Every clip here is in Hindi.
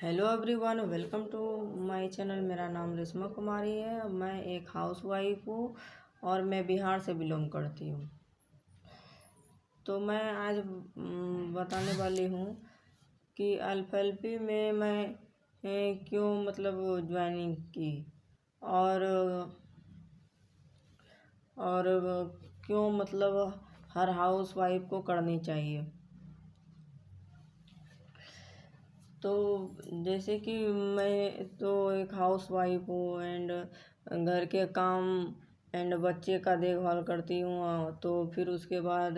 Hello everyone, welcome to my channel. मेरा नाम रेशमा कुमारी है। मैं एक हाउसवाइफ हूँ और मैं बिहार से बिलोंग करती हूँ। तो मैं आज बताने वाली हूँ कि एलएलबी में मैं क्यों ज्वाइनिंग की और और क्यों हर हाउसवाइफ को करनी चाहिए। तो जैसे कि मैं तो एक हाउस वाइफ हूँ एंड घर के काम एंड बच्चे का देखभाल करती हूँ। तो फिर उसके बाद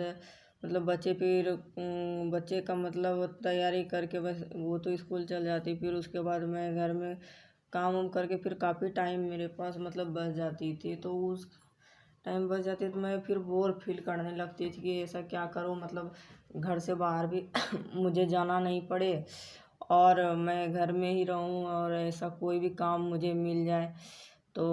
बच्चे का तैयारी करके बस वो तो स्कूल चल जाती। फिर उसके बाद मैं घर में काम वाम करके फिर काफ़ी टाइम मेरे पास बच जाती थी। तो उस टाइम बच जाती तो मैं फिर बोर फील करने लगती थी कि ऐसा क्या करूँ, घर से बाहर भी मुझे जाना नहीं पड़े और मैं घर में ही रहूँ और ऐसा कोई भी काम मुझे मिल जाए। तो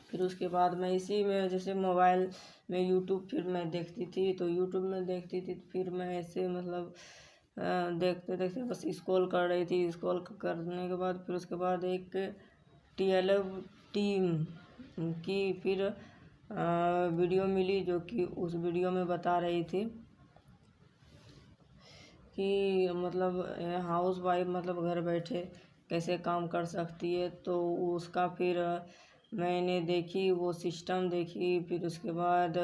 फिर उसके बाद मैं इसी में जैसे मोबाइल में यूट्यूब फिर मैं देखती थी। तो यूट्यूब में देखती थी फिर मैं ऐसे देखते देखते बस स्क्रॉल कर रही थी। स्क्रॉल करने के बाद फिर उसके बाद एक TLF टीम की फिर वीडियो मिली, जो कि उस वीडियो में बता रही थी कि हाउस वाइफ घर बैठे कैसे काम कर सकती है। तो उसका फिर मैंने देखी, वो सिस्टम देखी। फिर उसके बाद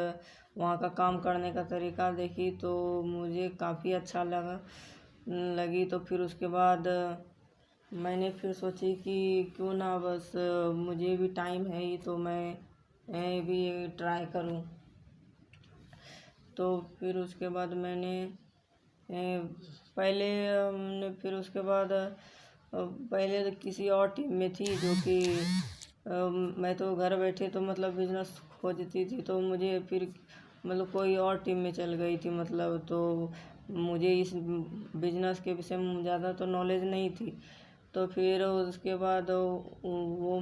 वहाँ का काम करने का तरीका देखी तो मुझे काफ़ी अच्छा लगी। तो फिर उसके बाद मैंने फिर सोची कि क्यों ना बस मुझे भी टाइम है ही तो मैं भी ट्राई करूँ। तो फिर उसके बाद मैंने पहले हमने फिर उसके बाद पहले तो किसी और टीम में थी, जो कि मैं तो घर बैठे तो बिजनेस खोजती थी। तो मुझे फिर कोई और टीम में चल गई थी। तो मुझे इस बिजनेस के विषय में ज़्यादा तो नॉलेज नहीं थी। तो फिर उसके बाद वो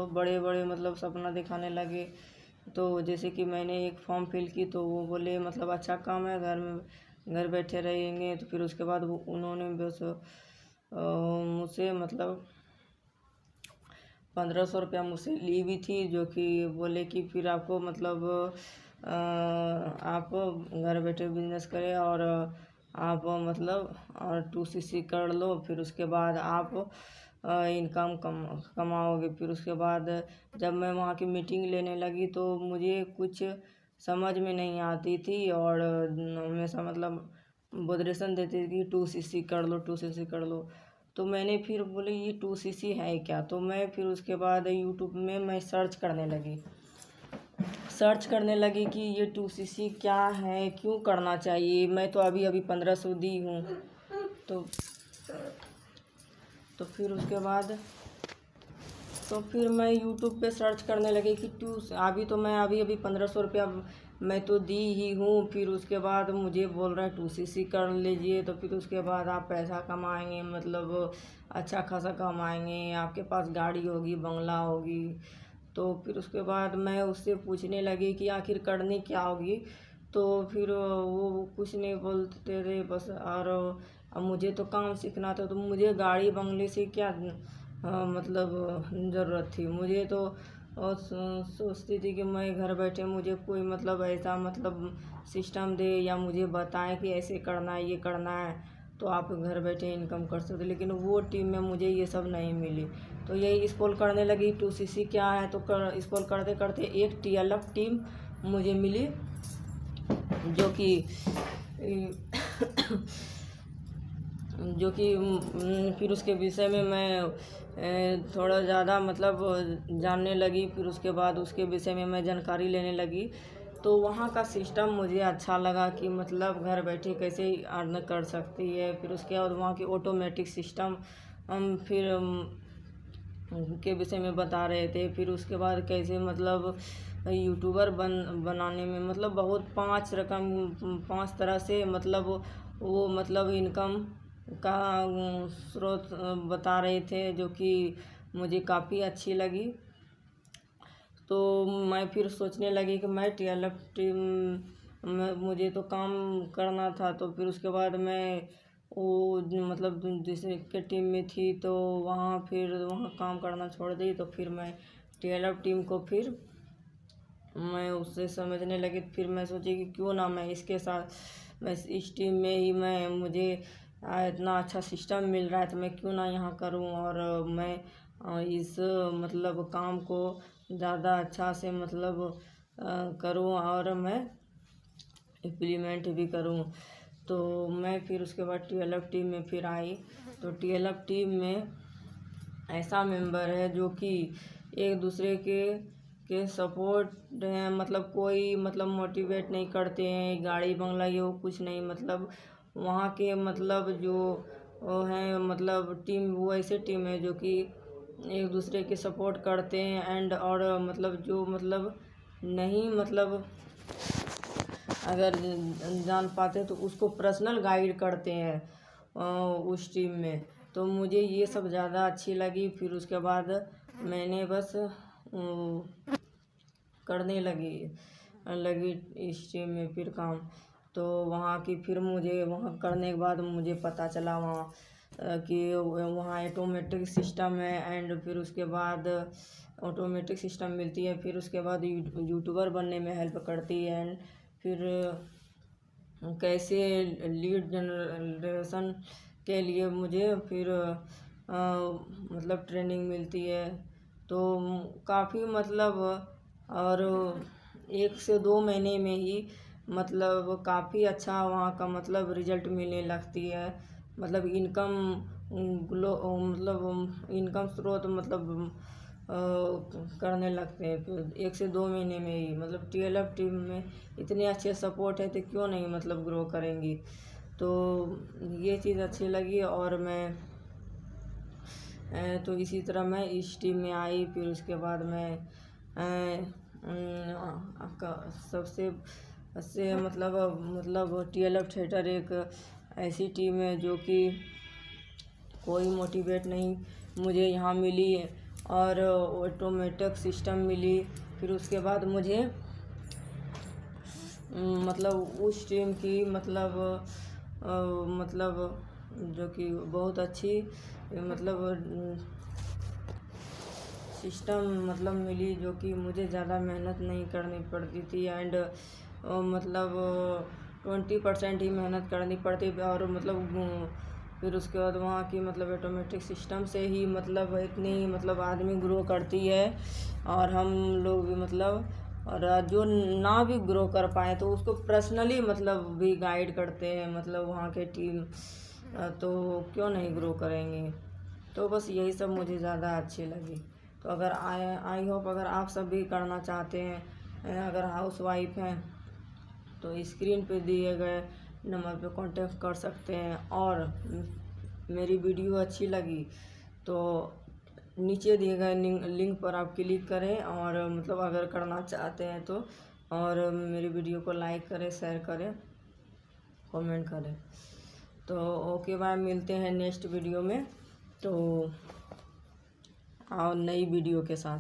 बड़े बड़े सपना दिखाने लगे। तो जैसे कि मैंने एक फॉर्म फिल की तो वो बोले अच्छा काम है, घर बैठे रहेंगे। तो फिर उसके बाद वो उन्होंने बस मुझसे 1500 रुपया मुझसे ली भी थी, जो कि बोले कि फिर आपको आप घर बैठे बिजनेस करें और आप और 2cc कर लो। फिर उसके बाद आप इनकम कमाओगे। फिर उसके बाद जब मैं वहाँ की मीटिंग लेने लगी तो मुझे कुछ समझ में नहीं आती थी और हमेशा बोदरेशन देती थी 2cc कर लो, 2cc कर लो। तो मैंने फिर बोले ये 2cc है क्या। तो मैं फिर उसके बाद यूट्यूब में मैं सर्च करने लगी कि ये 2cc क्या है, क्यों करना चाहिए। मैं तो अभी 1500 दी हूँ। तो फिर उसके बाद फिर मैं यूट्यूब पे सर्च करने लगी कि अभी 1500 रुपया मैं तो दी ही हूँ। फिर उसके बाद मुझे बोल रहा है 2cc कर लीजिए। तो फिर उसके बाद आप पैसा कमाएंगे, अच्छा खासा कमाएंगे, आपके पास गाड़ी होगी, बंगला होगी। तो फिर उसके बाद मैं उससे पूछने लगी कि आखिर करनी क्या होगी। तो फिर वो कुछ नहीं बोलते थे बस। और अब मुझे तो काम सीखना था, तो मुझे गाड़ी बंगले से क्या ज़रूरत थी। मुझे तो सोचती थी कि मैं घर बैठे मुझे कोई ऐसा सिस्टम दे या मुझे बताए कि ऐसे करना है, ये करना है, तो आप घर बैठे इनकम कर सकते। लेकिन वो टीम में मुझे ये सब नहीं मिली। तो यही स्क्रॉल करने लगी 2cc क्या है। तो स्क्रॉल करते करते एक TLF टीम मुझे मिली, जो कि फिर उसके विषय में मैं थोड़ा ज़्यादा जानने लगी। फिर उसके बाद उसके विषय में मैं जानकारी लेने लगी। तो वहाँ का सिस्टम मुझे अच्छा लगा कि घर बैठे कैसे अर्न कर सकती है। फिर उसके बाद वहाँ की ऑटोमेटिक सिस्टम फिर के विषय में बता रहे थे। फिर उसके बाद कैसे यूट्यूबर बनाने में बहुत 5 तरह से वो इनकम का स्रोत बता रहे थे, जो कि मुझे काफ़ी अच्छी लगी। तो मैं फिर सोचने लगी कि मैं TLF टीम में मुझे तो काम करना था। तो फिर उसके बाद मैं वो मतलब दूसरे के टीम में थी, तो फिर वहाँ काम करना छोड़ दी। तो फिर मैं TLF टीम को फिर मैं उससे समझने लगी। फिर मैं सोची कि क्यों ना मैं इसके साथ, मैं इस टीम में ही, मैं मुझे इतना अच्छा सिस्टम मिल रहा है तो मैं क्यों ना यहाँ करूँ, और मैं इस मतलब काम को ज़्यादा अच्छा से मतलब करूँ और मैं इम्प्लीमेंट भी करूँ। तो मैं फिर उसके बाद TLF टीम में फिर आई। तो TLF टीम में ऐसा मेंबर है जो कि एक दूसरे के सपोर्ट हैं, मतलब कोई मतलब मोटिवेट नहीं करते हैं, गाड़ी बंगला ये वो कुछ नहीं, मतलब वहाँ के मतलब जो वो हैं मतलब टीम, वो ऐसे टीम है जो कि एक दूसरे के सपोर्ट करते हैं एंड, और मतलब जो मतलब नहीं मतलब अगर जान पाते तो उसको पर्सनल गाइड करते हैं उस टीम में। तो मुझे ये सब ज़्यादा अच्छी लगी। फिर उसके बाद मैंने बस करने लगी इस टीम में फिर काम। तो वहाँ की फिर मुझे वहाँ करने के बाद मुझे पता चला वहाँ कि वहाँ ऑटोमेटिक सिस्टम है एंड फिर उसके बाद ऑटोमेटिक सिस्टम मिलती है। फिर उसके बाद यूट्यूबर बनने में हेल्प करती है एंड फिर कैसे लीड जनरेशन के लिए मुझे फिर मतलब ट्रेनिंग मिलती है। तो काफ़ी मतलब, और 1 से 2 महीने में ही मतलब काफ़ी अच्छा वहाँ का मतलब रिजल्ट मिलने लगती है। मतलब इनकम मतलब इनकम स्रोत मतलब करने लगते हैं फिर 1 से 2 महीने में ही। मतलब TLF टीम में इतने अच्छे सपोर्ट है तो क्यों नहीं मतलब ग्रो करेंगी। तो ये चीज़ अच्छी लगी और मैं तो इसी तरह मैं इस टीम में आई। फिर उसके बाद मैं सबसे से मतलब TLF थिएटर एक ऐसी टीम है जो कि कोई मोटिवेट नहीं मुझे यहाँ मिली और ऑटोमेटिक सिस्टम मिली। फिर उसके बाद मुझे मतलब उस टीम की मतलब जो कि बहुत अच्छी मतलब सिस्टम मतलब मिली, जो कि मुझे ज़्यादा मेहनत नहीं करनी पड़ती थी एंड मतलब 20% ही मेहनत करनी पड़ती और मतलब फिर उसके बाद वहाँ की मतलब ऑटोमेटिक सिस्टम से ही मतलब इतनी मतलब आदमी ग्रो करती है। और हम लोग भी मतलब, और जो ना भी ग्रो कर पाए तो उसको पर्सनली मतलब भी गाइड करते हैं मतलब वहाँ के टीम। तो क्यों नहीं ग्रो करेंगे। तो बस यही सब मुझे ज़्यादा अच्छी लगी। तो अगर आई होप अगर आप सब भी करना चाहते हैं, अगर हाउस वाइफ हैं तो स्क्रीन पे दिए गए नंबर पे कांटेक्ट कर सकते हैं। और मेरी वीडियो अच्छी लगी तो नीचे दिए गए लिंक पर आप क्लिक करें और मतलब अगर करना चाहते हैं तो, और मेरी वीडियो को लाइक करें, शेयर करें, कमेंट करें। तो ओके बाय, मिलते हैं नेक्स्ट वीडियो में तो और नई वीडियो के साथ।